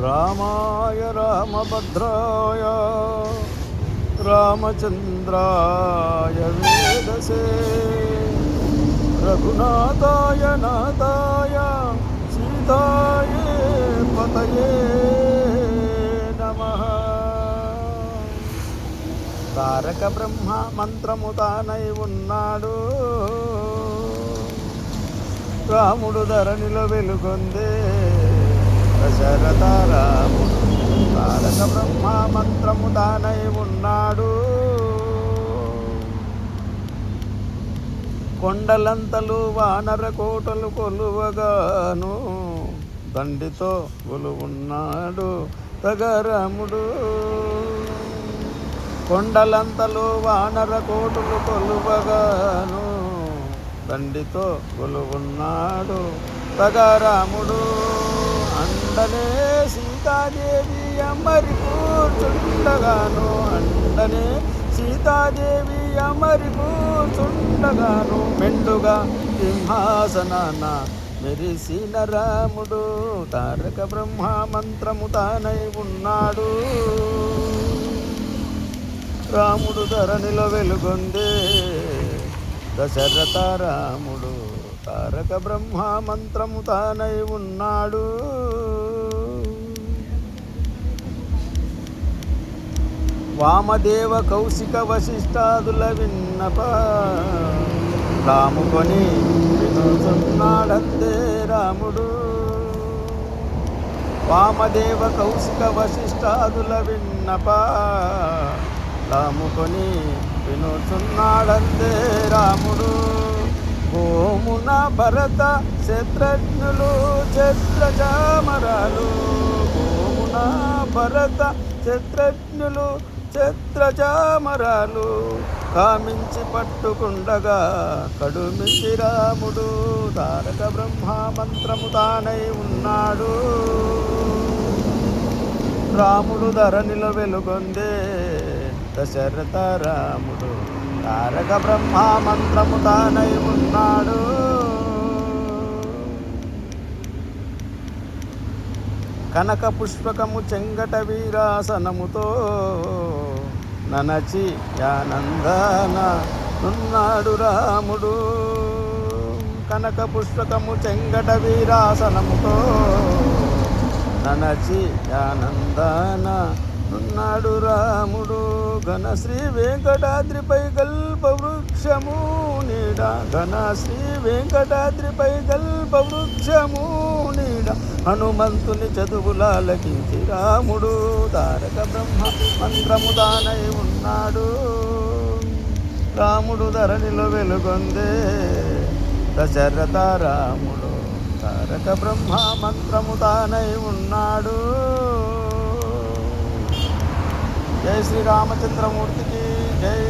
రామాయ రామభద్రాయ రామచంద్రాయ వేదసే రఘునాథాయ నాథాయ సీతాయ పతయే నమః. తారక బ్రహ్మ మంత్రము తానై ఉన్నాడు, రాముడు ధరణిలో వెలుగొందే దశరథ రాముడు. తారక బ్రహ్మ మంత్రము తానై ఉన్నాడు, కొండలంతలు వానర కోటలు కొలువగాను దండితో కొలువున్నాడు తగరాముడు. కొండలంతలు వానర కోటలు కొలువగాను దండితో కొలువున్నాడు తగరాముడు. అండనే సీతాదేవి అమరి కూర్చుండగాను, అండనే సీతాదేవి అమరి కూర్చుండగాను మెండుగా సింహాసనాన మెరిసిన రాముడు. తారక బ్రహ్మ మంత్రము తానై ఉన్నాడు, రాముడు ధరణిలో వెలుగొందే దశరథ రాముడు. తారక బ్రహ్మ మంత్రము తానై ఉన్నాడు, వామదేవ కౌశిక వశిష్ఠాదుల విన్నప రాముకొని వినుచున్నాడందే రాముడు. వామదేవ కౌశిక వశిష్ఠాదుల విన్నప రాముకొని వినుచున్నాడందే రాముడు. భూమున భరత శత్రుఘ్నులు ఛత్రచామరాలు, భూమున భరత శత్రుఘ్నులు ఛత్రచామరాలు కామించి పట్టుకుండగా కడుమించి రాముడు. తారక బ్రహ్మ మంత్రము తానై ఉన్నాడు, రాముడు ధరణిలో వెలుగొందే దశరథ రాముడు. తారక బ్రహ్మ మంత్రము తానై ఉన్నాడు, కనక పుష్పకము చెంగట వీరాసనముతో ననచి యానందాన ఉన్నాడు రాముడు. కనక పుష్పకము చెంగట వీరాసనముతో ననచి యానందాన ఉన్నాడు రాముడు. ఘన శ్రీ వెంకటాద్రిపై గల్ప వృక్షము నీడ, ఘన శ్రీ వెంకటాద్రిపై గల్ప వృక్షము నీడ హనుమంతుని చదువులాలకించి రాముడు. తారక బ్రహ్మ మంత్రము తానై ఉన్నాడు, రాముడు ధరణిలో వెలుగొందే దశరథ రాముడు. తారక బ్రహ్మ మంత్రము తానై ఉన్నాడు. జై శ్రీరామచంద్రమూర్తికి జై.